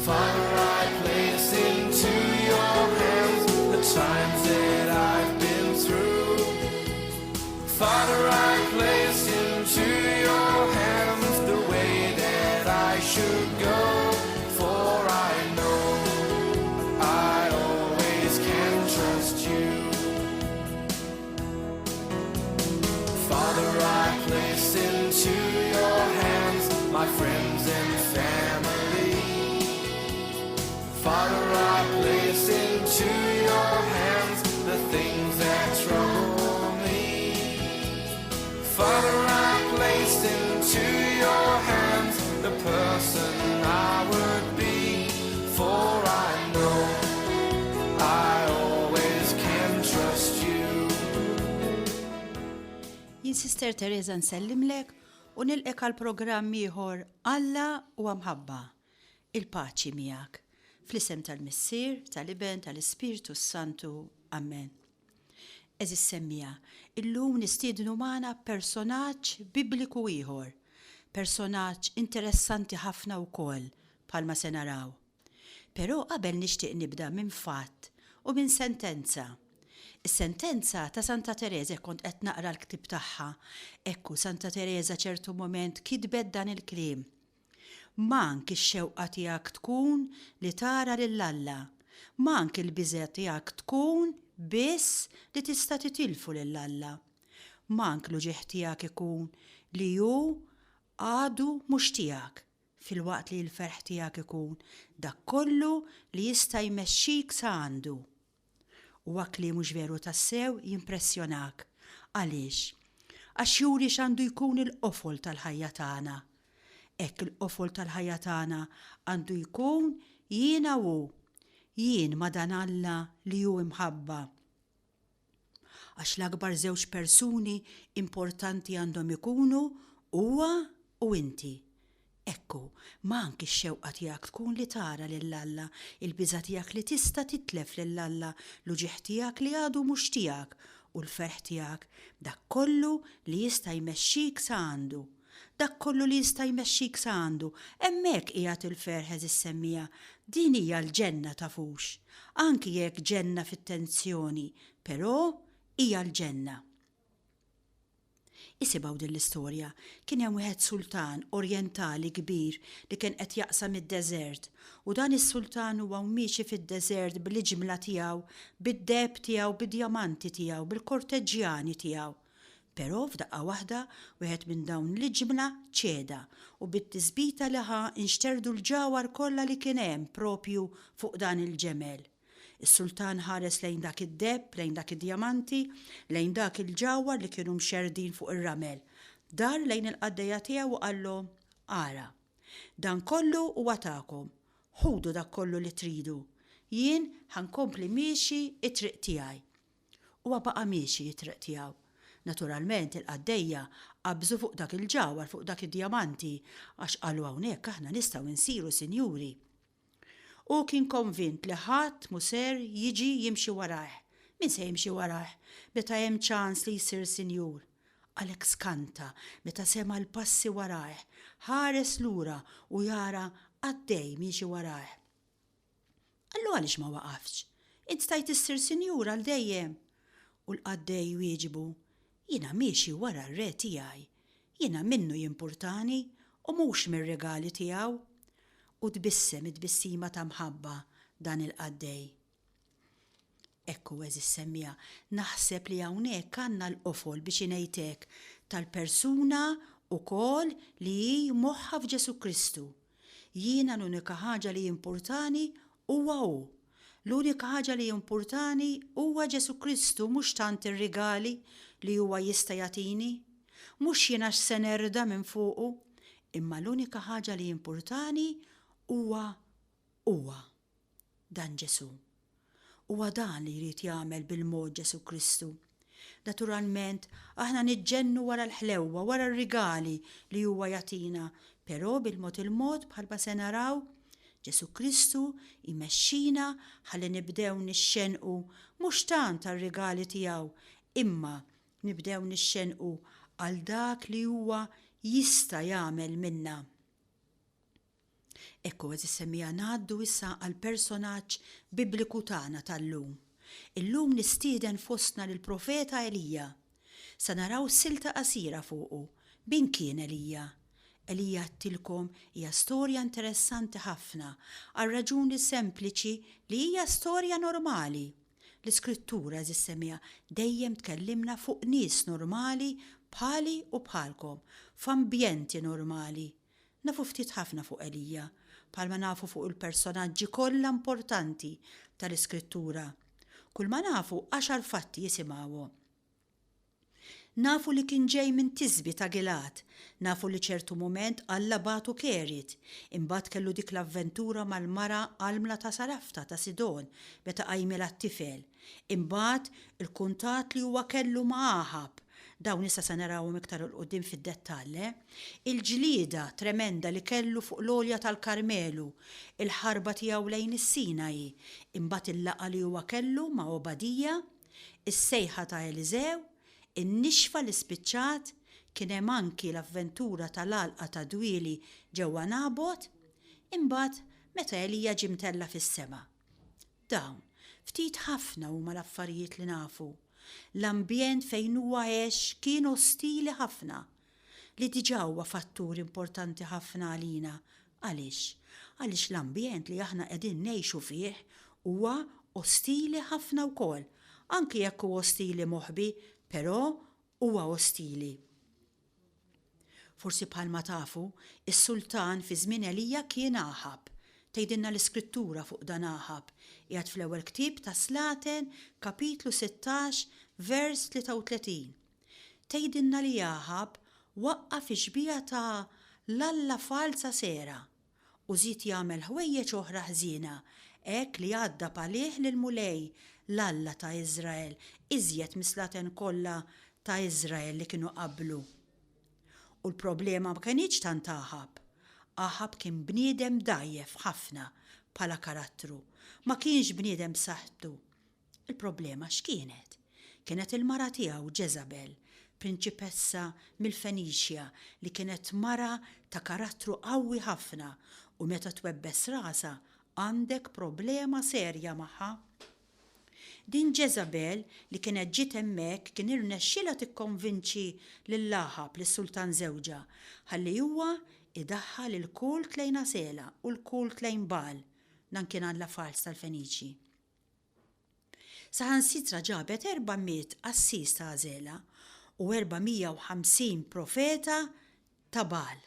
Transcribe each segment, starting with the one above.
Father, I place into your hands the times that I've been through. Father, I place into your hands the way that I should go, for I know I always can trust you. Father, I place into your hands my friends and family. Father, I place into your hands the things that trouble me. Father, I place into your hands the person I would be, for I know I always can trust you. Jien Sister Teresa nsellimlek u nilqek għal programm ieħor Alla u Mħabba. Il-paċi miegħek. Fl-isem tal-Missier, tal-Iben, tal-Ispiritu Santu. Amen. Eżis semmija, illum nistiednu magħna personaġġ bibliku ieħor, personaġġ interessanti ħafna wkoll bħalma se naraw. Però qabel nixtieq nibda minn fatt u minn sentenza. Is-sentenza ta' Santa Teresa kont qed naqra l-ktib tagħha. Ekku Santa Teresa ċertu moment kitbet dan il-kliem. Mank ix-xewqa tiegħek tkun li tara lill-Alla. Mank il-biżgħa tiegħek tkun biss li tista' titilfu lill-Alla. Mank l-uġieħ tiegħek ikun li hu għadu mhux tiegħek, filwaqt li l-ferħ tiegħek ikun dak kollu li jista' jmexxik sa għandu. U hekk li mhux veru tassew jimpressjonak. Għaliex? Għax juri x'għandu jkun il-qofol tal-ħajja tagħna. Hekk il-qofol tal-ħajja tagħna għandu jkun jiena hu, jien ma' dan Alla li hu imħabba. Għax l-akbar żewġ persuni importanti għandhom ikunu huwa u inti. Ekku, ma anki x-xewqa tiegħek tkun li tara lill-Alla, il-biża' tiegħek li tista' titlef lill-Alla, l-uġieħ tiegħek li għadu mhux tiegħek u l-ferħ tiegħek dak kollu li jista' jmexxik sa għandu. Dak kollu li jista' jmexxik sa għandu, hemmhekk qiegħed il-ferħ semmija. Din hija l-ġenna tafux. Anki jekk ġenna fit-tensjoni, però hija l-ġenna. Isibgħu din l-istorja, kien hemm wieħed sultan orjentali kbir li kien qed jaqsam id-deżert u dan is-sultan huwa miexi fid-deżert bil-ġimla tiegħu, bid-deb tiegħu, bid-djamanti tiegħu, bil-korteġġjani tiegħu. Però f'daqqa waħda wieħed minn dawn l-ġimla ċeda u bit-tisbita li ħa inxterdu l-ġawar kollha li kien hemm propju fuq dan il-ġemel. Is-sultan ħares lejn dak id-deb, lejn dak id-djamanti, lejn dak il-ġawar li kienu mxerdin fuq ir-ramel. Dar lejn il-qaddejja tiegħu u qallhom: ara, dan kollu huwa tagħkom, ħudu dak kollu li tridu. Jien ħankompli miexi it-triq tiegħi. Huwa baqa' miexi it-triq tiegħu. Naturalment il-qaddejja qabżu fuq dak il-ġawar, fuq dak id-djamanti, għax qalu hawnhekk aħna nistgħu nsiru sinjuri. U kien konvint li ħadd mu ser jiġi jimxi warah. Min se jimxi warah meta hemm ċans li jsir sinjur. Għalhekk skanta meta sema l-passi warah, ħares lura u jara għaddej miexi warah. Allu għaliex ma waqafx? Int stajt issir sinjur għal dejjem. U l-qaddej wieġbu: jiena miexi wara r-re tiegħi. Jiena minnu jimpurtani u mhux mir-regali tiegħu. U tbissem id-bissima ta' mħabba dan il-qaddej. Ekku eżis semmija, naħseb li hawnhekk għandna l-qofol biex ngħidlek tal-persuna wkoll li hi moħħa f'Ġesu Kristu. Jiena l-unika ħaġa li importani huwa hu. L-unika ħaġa li importani huwa Ġesu Kristu, mhux tant ir-rigali li huwa jista' jagħtini, mhux jiena x'se nerda minn fuqu, imma l-unika ħaġa li importani huwa dan Ġesu. Huwa dan li jrid jagħmel bil-mod Ġesu Kristu. Naturalment aħna niġġennu wara l-ħlewwa, wara r-rigali li huwa jagħtina, però bil-mod il-mod bħalma se naraw Ġesu Kristu jmexxina ħalli nibdew nixxenqu mhux tant għar-rigali tiegħu, imma nibdew nixxenqu għal dak li huwa jista' jagħmel minna. Ekku għaz semmija ngħaddu issa għal personaġġ bibliku tagħna tal-lum. Illum nistieden fostna lill-profeta Elija. Sa naraw silta qasira fuqu. Min kien Elija? Elija għattilkom hija storja interessanti ħafna għal raġuni sempliċi li hija storja normali. L-iskrittura żissemmija dejjem tkellimna fuq nies normali bħali u bħalkom, f'ambjenti normali. Nafu ftit ħafna fuq Elija, bħalma nafu fuq il-personaġġi kollha importanti tal-iskrittura. Kull ma nafu 10 fatti jisimgħuhom. Nafu li kien ġej minn Tisbi ta' Gilat, nafu li ċertu moment Alla batu Kerit, imbagħad kellu dik l-avventura mal-mara Almla ta' Sarafta ta' Sidon meta qajmilha t-tifel. Imbagħad il-kuntat li huwa kellu ma' Aħab, dawn issa se narawhom iktar il qudiem fid-dettall. Il-ġlieda tremenda li kellu fuq l-olja tal-Karmelu, il-ħarba tiegħu lejn is-Sinai, imbagħad il-laqgħa li huwa kellu ma' Obadija, is-sejħa ta' Eliżew, in-nixfa li spiċċat, kien hemm anki l-avventura tal-għalqa ta' dwieli ġewwa Nabot, imbagħad meta Elija ġie mtella fis-sema. Dawn ftit ħafna huma l-affarijiet li nafu. L-ambjent fejn huwa għex kien ostili ħafna, li diġà huwa fattur importanti ħafna għalina. Għaliex? Għaliex l-ambjent li aħna qegħdin ngħixu fih huwa ostili ħafna wkoll, anki jekk huwa ostili moħbi, però huwa ostili. Forsi bħalma tafu, is-sultan fi żmien Elija kien Aħab. Tgħidilna l-iskrittura fuq dan Aħab. Qiegħed fl-ewwel ktieb ta' Slaten, kapitlu 16, vers 33. Tgħidilna li Aħab waqqaf ix-xbija ta' l-alla falsa sera u żied jagħmel ħwejjeġ oħra ħżiena, hekk li għadda palih lil mulej l-alla ta' Iżrael, iżjed mis-slaten kollha ta' Iżrael li kienu qablu. U l-problema ma kienx tant Aħab. Aħab kien bniedem dajjef ħafna bħala karattru, ma kienx bniedem b'saħħtu. Il-problema x'kienet? Kienet il-mara tiegħu Ġeżabel, prinċipessa mill-Fenixja li kienet mara ta' karattru qawwi ħafna u meta twebbes rasa għandek problema serja magħha. Din Ġeżabel li kienet ġiet hemmhekk kien irnexxielha tikkonvinċi lil Aħab lis-sultan żewġha ħalli huwa idaħħal il-kult lejn Asela u l-kult lejn Baal, dan kien alla fals tal-Feniċi. Saħansitra ġabet 400 qassis ta' Asela u 450 profeta ta' Baal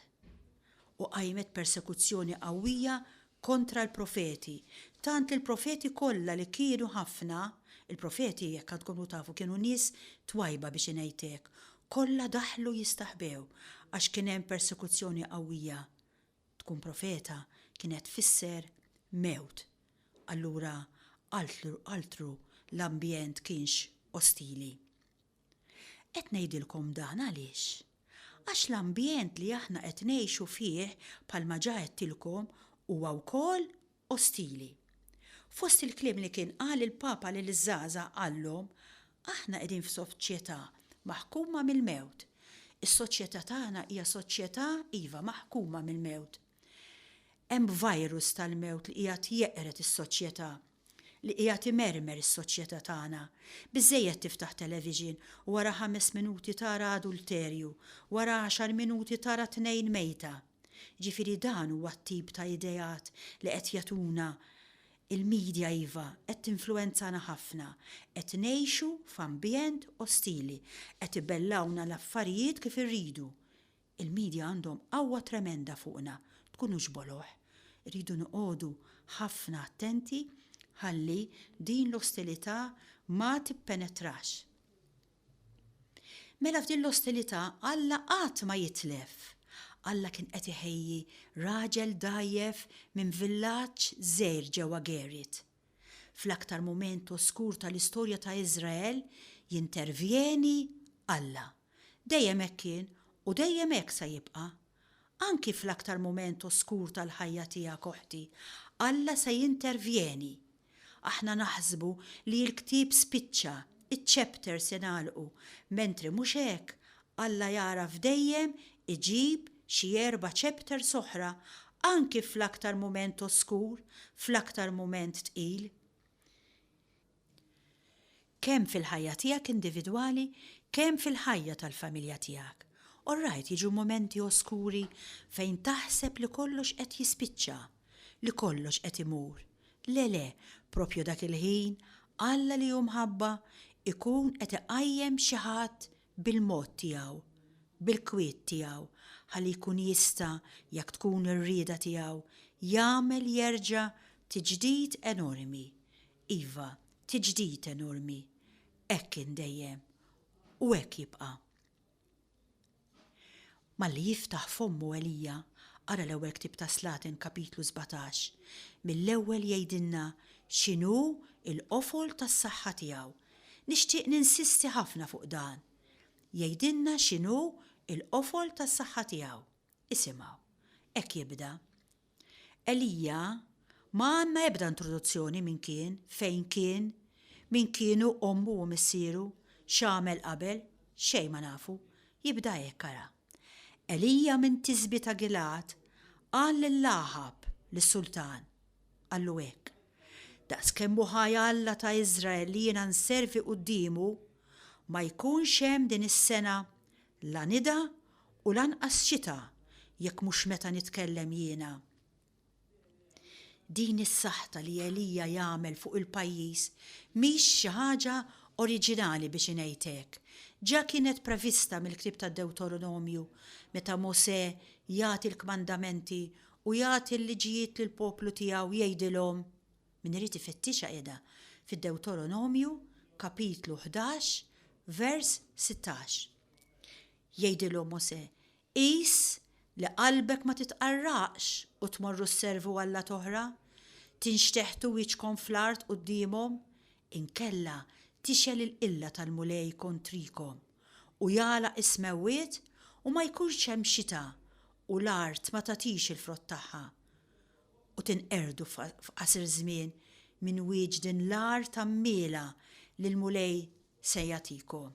u qajmet persekuzzjoni qawwija kontra l-profeti, tant il-profeti kollha li kienu ħafna. Il-profeti jekk tkunu tafu kienu nies twajba biex ngħidlek, kollha daħlu jistaħbew għax kien hemm persekuzzjoni qawwija. Tkun profeta kienet tfisser mewt. Allura altru l-ambjent kienx ostili. Qed ngħidilkom dan għaliex? Għax l-ambjent li aħna qed ngħixu fih bħalma ġa għedtilkom huwa wkoll ostili. Fost il-kliem li kien qal il-Papa lil iż-żgħażagħ qallhom, aħna qegħdin f'soċjetà maħkuma mill-mewt. Is-soċjetà tagħna hija soċjetà iva maħkuma mill-mewt. Hemm virus tal-mewt li qiegħed jeqret is-soċjetà, li qiegħed imermer is-soċjetà tagħna. Biżżejjed tiftaħ television u wara 5 minuti tara adulterju, wara 10 minuti tara 2 mejta. Ġifieri dan huwa t-tip ta' idejat li qed jagħtuna il-medja iva qed tinfluwenzana ħafna, qed ngħixu f'ambjent ostili, qed ibellawna l-affarijiet kif irridu. Il-medja għandhom qawwa tremenda fuqna, tkunux boloħ. Irridu noqogħdu ħafna attenti ħalli din l-ostilità ma tippenetrax. Mela f'din l-ostilità Alla qatt ma jitlef. Alla kien qed iħejji raġel dajjef minn villaġġ żgħir ġewwa Gerit. Fl-aktar mument oskur tal-istorja ta' Iżrael jintervjeni Alla. Dejjem hekk kien u dejjem hekk se jibqa'. Anki fl-aktar mument oskur tal-ħajja tiegħek oħti, Alla se jintervjeni. Aħna naħsbu li l-ktieb spiċċa, iċ-chapters ingħalqu, mentri mhux hekk, Alla jaraf dejjem iġib xi 4 chapters oħra anki fl-aktar mument oskur, fl-aktar mument tqil. Kemm fil-ħajja tiegħek individwali, kemm fil-ħajja tal-familja tiegħek. Orrajt, jiġu momenti oskuri fejn taħseb li kollox qed jispiċċa, li kollox qed imur. Le, propju dak il-ħin, Alla li mħabba ikun qed iqajjem xi ħadd bil-mod tiegħu, bil-kwiet tiegħu, ħalli jkun jista' jekk tkun ir-rieda tiegħu jagħmel jerġa' tiġdid enormi. Iva, tiġdid enormi. Hekk kien dejjem u hekk jibqa'. Malli jiftaħ fommu Elija, ara l-ewwel ktib ta' Slatin kapitlu 17, mill-ewwel jgħidilna x'inhu l-qofol tas-saħħa tiegħu. Nixtieq ninsisti ħafna fuq dan. Jgħidilna x'inhu l-qofol tas-saħħa tiegħu. Isimgħu, hekk jibda. Elija ma għandna ebda introduzzjoni min kien, fejn kien, min kienu ommu u missieru, x'għamel qabel, xejn ma nafu. Jibda hekk ara. Elija minn Tisbi ta' Gilad qal lil-Aħab lis-sultan, qallu hekk: daqskemm hu ħajja Alla ta' Iżrael li jiena nservi qudiemu, ma jkunx hemm din is-sena la nida u lanqas xita jekk mhux meta nitkellem jiena. Din is-saħta li Elija jagħmel fuq il-pajjiż mhix xi ħaġa oriġinali biex ngħidlek. Ġa kienet prevista mill-Ktib tad-Dewtoronomju meta Mosè jagħti l-kmandamenti u jagħti l-liġijiet lill-poplu tiegħu jgħidilhom. Min irid ifettixha qiegħda fid-Dewtoronomju kapitlu 11 vers 16. Jgħidilhom Mosè: qis li qalbek ma titqarraqx u tmorru sservu Alla toħra, tinxteħtu wiċkom fl-art qudiemhom, inkella tixel il-qilla tal-mulej kontrikom u jagħlaq ismewwiet u ma jkunx hemm xita u l-art ma tagħtix il-frott tagħha. U tinqerdu f'qasir żmien minn wieġdin l-art tammiela li l-mulej se jagħtikom.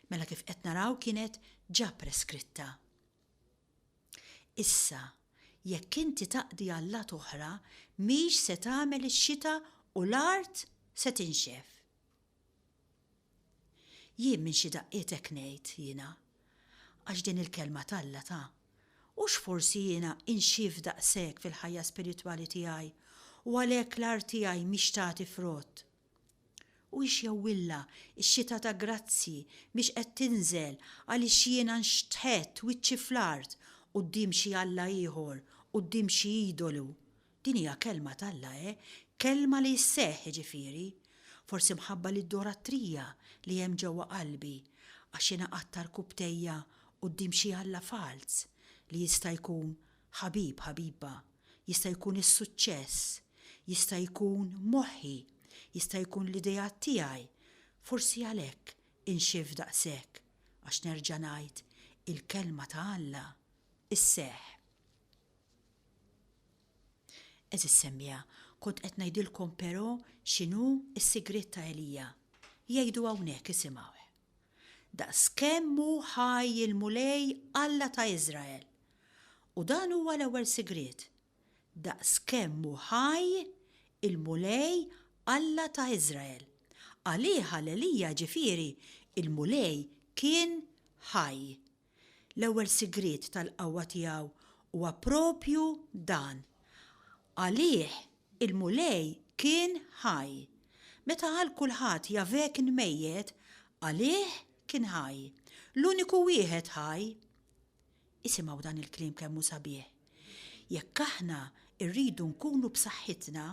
Mela kif qed naraw kienet ġa preskritta. Issa, jekk inti taqdi Alla oħra, mhix se tagħmel ix-xita u l-art se tinxef. Jien minn xi daqqiet hekk ngħid jiena, għax din il-kelma tal-Alla ta' u x'forsi jiena inxif daqshekk fil-ħajja spiritwali tiegħi u għalhekk l-art tiegħi mhix tagħti frott. U jewwilla x-xita ta' grazzi mhix qed tinżel għaliex jiena nxtħet wiċċi fl-art quddiem xi Alla ieħor, quddiem xi idolu. Din hija kelma tal-Alla, kelma li jseħħ ġifieri. Forsi mħabba lid-dorattrija li hemm ġewwa qalbi għax jiena qattar kubtejja quddiem xi Alla fals li jista' jkun ħabibba, jista' jkun is-suċċess, jista' jkun moħħi, jista' jkun l-idea tiegħi. Forsi għalhekk inxif daqshekk għax nerġa' ngħid il-kelma ta' Alla isseħħ. Eżis semmija, kont qed ngħidilkom però x'inhu s-sigriet ta' Elija. Jgħidu hawnhekk isimgħu. Daqskemm hu ħaj il-mulej Alla ta' Iżrael. U dan huwa l-ewwel sigriet. Daqskemm hu ħaj il-mulej Alla ta' Iżrael. Għalih Elija ġifieri il-mulej kien ħaj. L-ewwel sigriet tal-qawwa tiegħu huwa propju dan. Għalih il-mulej kien ħaj. Meta għal kulħadd Jahveh kien mejjed, għalih kien ħaj. L-uniku wieħed ħaj. Isimgħu dan il-kliem kemm hu sabiħ. Jekk aħna rridu nkunu b'saħħitna,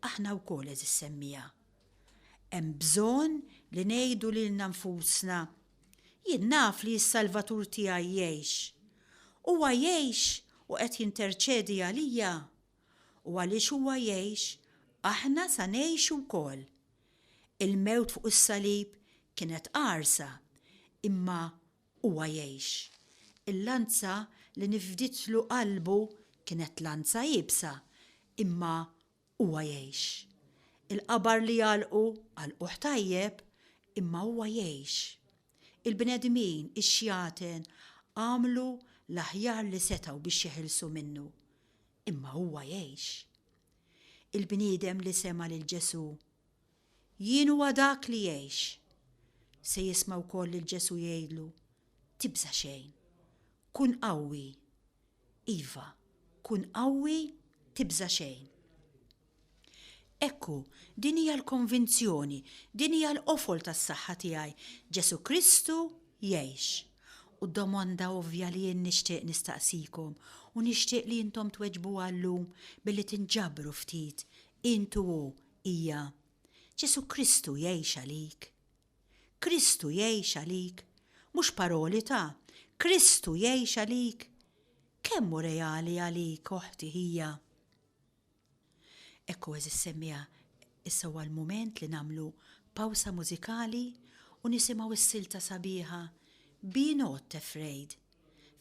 aħna wkoll eżis semmija. Hemm bżonn li ngħidu lilna nfusna: jien naf li s-Salvatur tiegħi jgħix. Huwa jgħix u qed jinterċedi għalija. U għaliex huwa jgħix, aħna sa ngħixu wkoll. Il-mewt fuq is-salib kienet qarsa, imma huwa jgħix. Il-lanza li nifditlu qalbu kienet lanza jibsa, imma huwa jgħix. Il-qabar li jalqu tajjeb, imma huwa jgħix. Il-bnedmin, ix-xjaten għamlu l-aħjar li setgħu biex jeħilsu minnu. imma huwa jgħix. Il-bniedem li sema lil Ġesu jien huwa dak li jgħix se jisma' wkoll lil Ġesu jgħidlu tibża xejn, kun qawwi. Iva, kun qawwi, tibża xejn. Ekku, din hija l-konvinzjoni, din hija l-qofol tas-saħħa tiegħi. Ġesu Kristu jgħix. U d-domanda ovvja li jien nixtieq nistaqsikom u nixtieq li intom tweġbuha llum billi tinġabru ftit intu hu hija Ġesu Kristu jgħix għalik. Kristu jgħix għalik, mhux paroli ta' Kristu jgħix għalik. Kemm hu reali għalik oħti hija? Ekku eżis semmija issa huwa l-mument li nagħmlu pawsa mużikali u nisimgħu s-silta sabiħa Be Not Afraid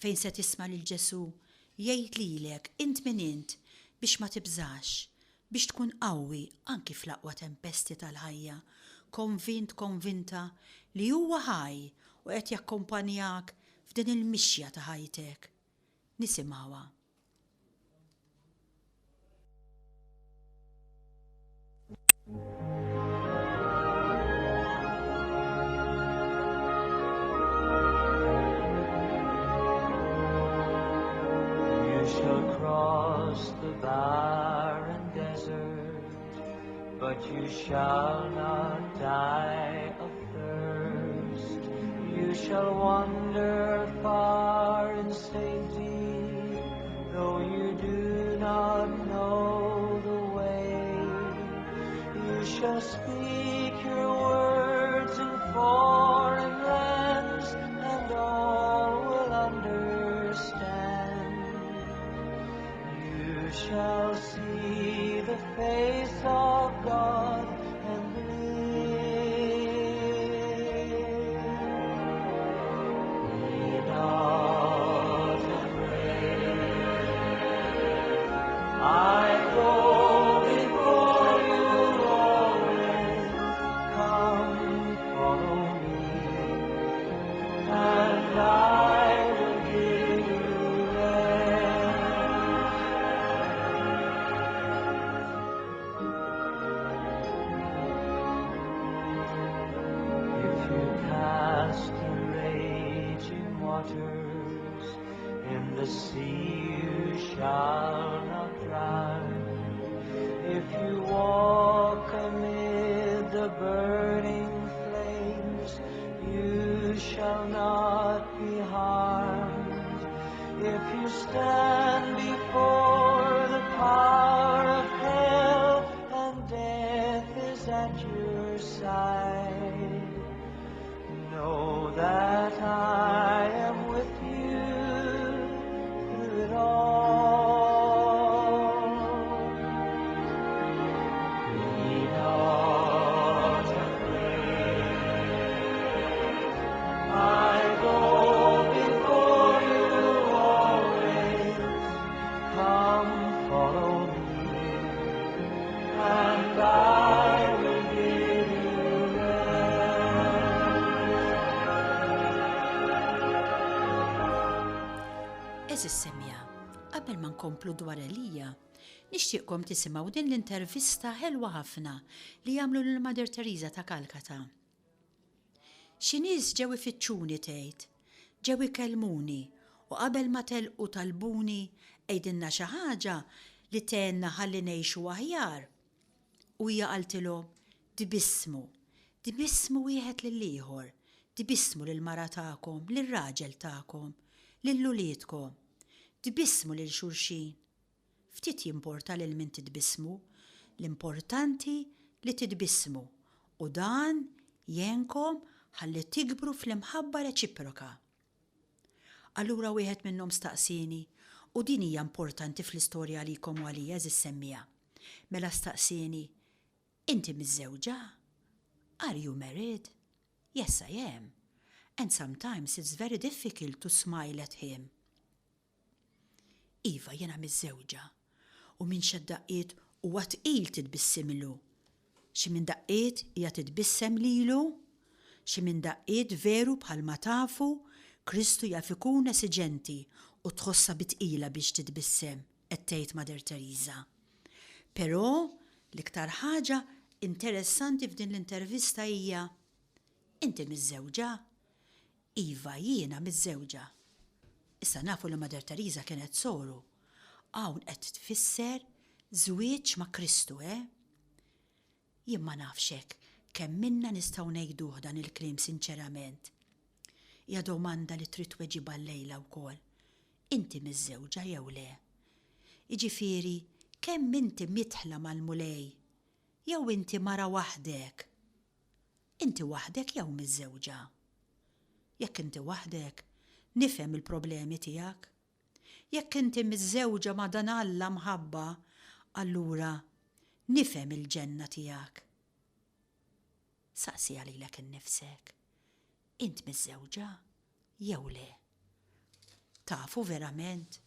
fejn se tisma' lil Ġesu jgħid lilek int min int biex ma tibżax, biex tkun qawwi anki fl-aqwa tempesti tal-ħajja, konvinta li huwa ħaj u qed jakkompanjak f'din il-mixja ta' ħajtek. Nisimgħuha. You shall cross the barren desert, but you shall not die of thirst. You shall wander far in safety, though you do not know the way. You shall speak your words in foreign lands, and all will understand. You shall see the face of God and live. Be not afraid. I go before you always. Come, follow me, and I will give you rest. If you pass the raging waters, in the sea you shall not drown. If you walk amid the burning flames, you shall not be harmed. If you stand before the power of hell and death is at your side, know that I am with you through it all. Be not afraid. I go before you always. Come, follow me, and I will give you rest. Eżis semmija, qabel ma nkomplu dwar Elija, nixtieqkom tisimgħu din l-intervista ħelwa ħafna li jagħmlu lil Mother Teresa ta' Kalkata. Xi nies ġew ifittxuni tgħid, ġew ikellmuni u qabel ma telqu talbuni qgħidilna xi ħaġa li tenna ħalli ngħixu aħjar. U hija qaltilhom dibissmu wieħed lill-ieħor, dibissmu lill-mara tagħkom, lir-raġel tagħkom, lill-uliedkom, dibissmu lil xulxin. Ftit jimporta lil min tidbissmu, l-importanti li tidbissmu u dan jenkom ħalli tikbru fl-imħabba reċiproka. Allura wieħed minnhom staqsini u din hija importanti fl-istorja għalikom u għalija eżis semmija. Mela staqsini, inti miżżewġa? Are you married? Yes, I am. And sometimes it's very difficult to smile at him. Iva, jena miżżewġa. U minn xaddaqqiet u għatqil titbissimilu. Xi minn daqqiet hija titbissem lilu, xi minn daqqiet veru bħalma tafu Kristu jaf ikun esiġenti u tħossa bitqila biex titbissem. qed tgħid Mother Teresa. Però l-iktar ħaġa interessanti f'din l-intervista hija inti miż-żewġa? Iva, jiena miż-żewġa. Issa nafu li Mother Teresa kienet soru. Hawn qed tfisser żwieġ ma' Kristu, Jien ma nafx hekk kemm minna nistgħu ngħiduh dan il-kliem sinċerament. Hija domanda li trid tweġiba llejla wkoll. Inti miż-żewġa jew le? Jiġifieri kemm inti mitħla mal-mulej jew inti mara waħdek? Inti waħdek jew miż-żewġa? Jekk inti waħdek, nifhem il-problemi tiegħek. Jekk inti miż-żewġa ma' dan Alla mħabba, allura nifhem il-ġenna tiegħek. Saqsi għalilek innifsek. Int miż-żewġa jew le? Tafu verament?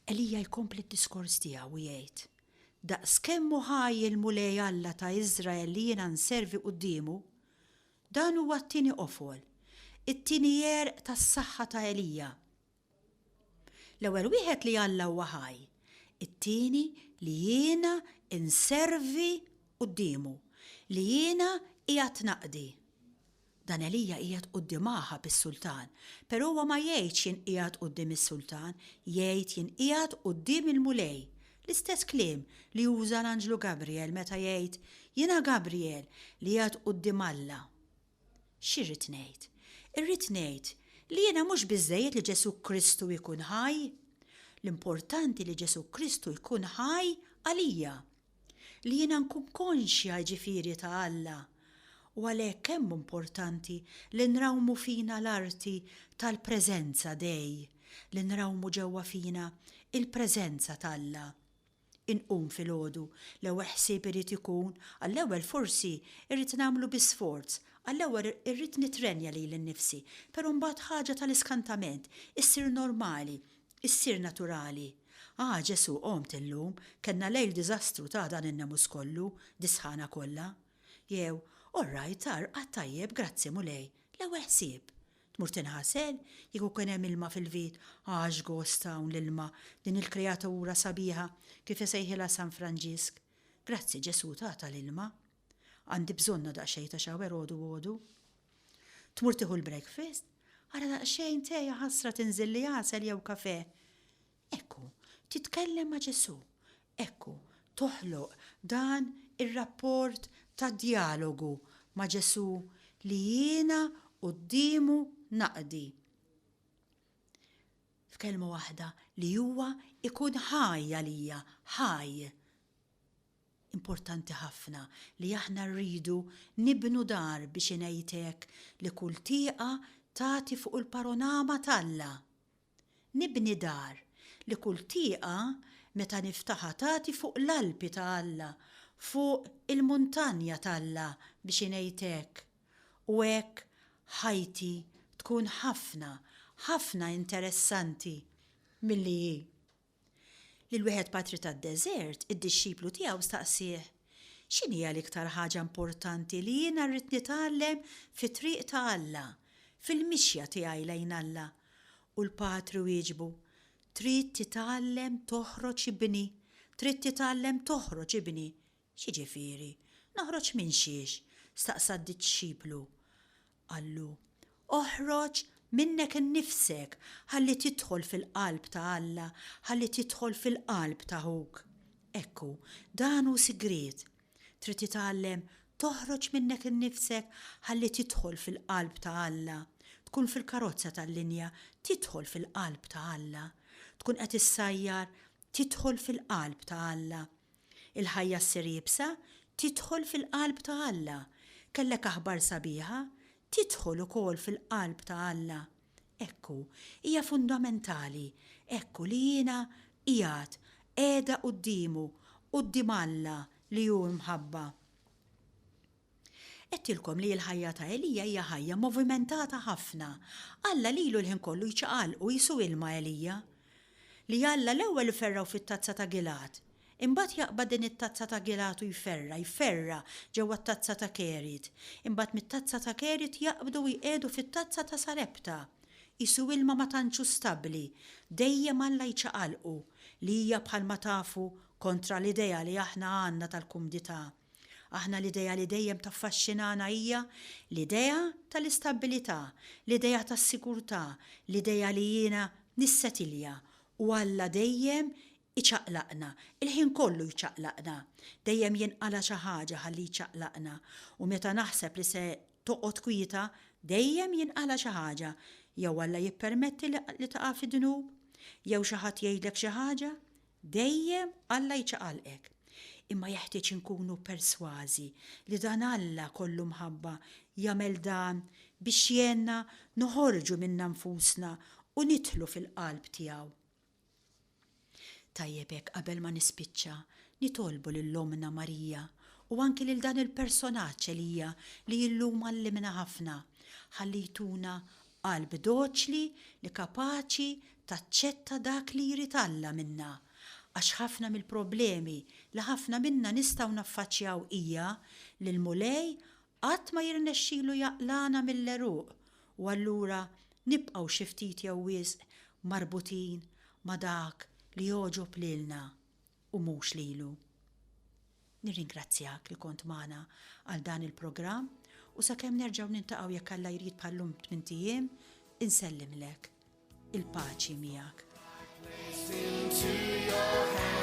Elija jkompli d-diskors tiegħu jgħid daqskemm hu ħaj il-mulej Alla ta' Iżrael li jiena nservi qudiemu, dan huwa t-tieni qofol, it-tieni għerq tas-saħħa ta' Elija. L-ewwel wieħed li Alla huwa ħaj, it-tieni li jiena inservi qudiemu, li jiena qiegħed naqdi. Dan Elija qiegħed quddiem bis-sultan, però huwa ma jgħidx jien qiegħed quddiem is-sultan, jgħid jien qiegħed quddiem il-mulej. L-istess kliem li juża l-Anġlu Gabriel meta jgħid jiena Gabriel li qiegħed quddiem Alla. X'irrid ngħid? Irrid ngħid li jiena mhux biżżejjed li Ġesu Kristu jkun ħaj. L-importanti li Ġesu Kristu jkun ħaj għalija. Li jiena nkun konxja ġifieri ta' Alla. U għalhekk hemm importanti li nrawmu fina l-arti tal-preżenza dej, li nrawmu ġewwa fina il-preżenza t'Alla. Inqum filgħodu l-ewwel ħsieb irid ikun għall-ewwel forsi irrid nagħmlu bi-sforz, għall-ewwel irrid nitrenja lili nnifsi, però mbagħad ħaġa tal-iskantament, issir normali, issir naturali. Ġesu qomt illum, kellna lejl diżastru ta' dan in-nemus kollu, disħana kollha. Jew orrajt tajjeb, grazzi mulej, l-ewwel ħsieb. Tmur tinħasel, jekk kien hemm ilma fil-vit, għax gost hawn l-ilma, din il-kreatura sabiħa kif isejħilha San Franġisk. Grazzi Ġesu tagħta l-ilma. Għandi bżonna daqsxejn ta' xawer għodu. Tmur tieħu l-breakfast, ara daqsxejn tejja ħasra tinżil li għasel jew kafè. Ekku, titkellem ma' Ġesu. Ekku, toħloq dan ir-rapport ta' dialogu ma' Ġesu li jiena qudiemu naqdi. F'kelma waħda li huwa ikun ħaj għalija, ħaj. Importanti ħafna li aħna rridu nibnu dar biex ngħidlek li kull tieqa tagħti fuq il-panorama t'Alla. Nibni dar li kull tieqa meta niftaħa tagħti fuq l-alpi ta' Alla, fuq il-muntanja t'Alla biex ngħidlek. U hekk ħajti tkun ħafna interessanti milli hi. Lil wieħed patri tad-deżert, id-dixxiplu tiegħu staqsih: x'inhi l-iktar ħaġa importanti li jiena rrid nitgħallem fit-triq ta' Alla, fil-mixja tiegħi lejn Alla? U l-patru wieġbu: trid titgħallem toħroġ ibni, trid titgħallem toħroġ ibni. X'jiġifieri? Noħroġ minn xiex? Staqsa d-dixxiplu. Qallu: oħroġ minnek innifsek ħalli tidħol fil-qalb ta' Alla, ħalli tidħol fil-qalb ta' Huk. Ekku, dan hu sigriet. Trid titgħallem toħroġ minnek innifsek ħalli tidħol fil-qalb ta' Alla. Tkun fil-karozza tal-linja, tidħol fil-qalb ta' Alla. Tkun qed issajjar, tidħol fil-qalb ta' Alla. Il-ħajja ssir jibsa, tidħol fil-qalb ta' Alla. Kellek aħbar sabiħa, tidħol ukoll fil-qalb ta' Alla. Ekku, hija fundamentali, ekku li jiena qiegħda qudiemu, quddiem Alla li hu mħabba. Qedtilkom li l-ħajja ta' Elija hija ħajja movimentata ħafna. Alla lilu l-ħin kollu jiċċaqalqu jisu ilma Elija. Li Alla l-ewwel iferraw fit-tazza ta' Gilat. Imbagħad jaqbad din it-tazza ta' Gilat u jferra ġewwa t-tazza ta' Kerit. Imbagħad mit-tazza ta' Kerit jaqbdu jqiegħdu fit-tazza ta' Sarepta. isu ilma ma tantxu stabbli, dejjem Alla jċaqalqu li hija bħalma tafu kontra l-idea li aħna għandna tal-kumdità. Aħna l-idea li dejjem taffaxxinana hija l-idea tal-istabilità, l-idea tas-sigurtà, l-idea li jiena nissetilja u Alla dejjem iċaqlaqna, il-ħin kollu jċaqlaqna, dejjem jinqala xi ħaġa ħalli jċaqlaqna u meta naħseb li se toqgħod kwieta dejjem jinqala xi ħaġa, jew Alla jippermetti li taqa' fi dnub, jew xi ħadd jgħidlek xi ħaġa, dejjem Alla jċaqalqek. Imma jeħtieġ inkunu persważi li dan Alla kollu mħabba jagħmel dan biex jenna noħorġu minn nfusna u nidħlu fil-qalb tiegħu. Tajjeb hekk qabel ma nispiċċa nitolbu lill-Omna Marija u anki lil dan il-personaġġ Elija li llum għallimna ħafna ħalli jtuna qalb doċli li kapaċi taċċetta dak li jrid Alla minna. Għax ħafna mill-problemi li ħafna minna nistgħu naffaċċjaw hija li l-mulej qatt ma jirnexxielu jaqlana mill-eruq u allura nibqgħu xi ftit jew wisq marbutin ma' dak li joġob lilna u mhux lilu. Nirringrazzjak li kont magħna għal dan il-programm u sakemm nerġgħu nintaqgħu jekk Alla jrid bħallum 8 ijiem, insellimlek il-paċi miegħek. Into your hands.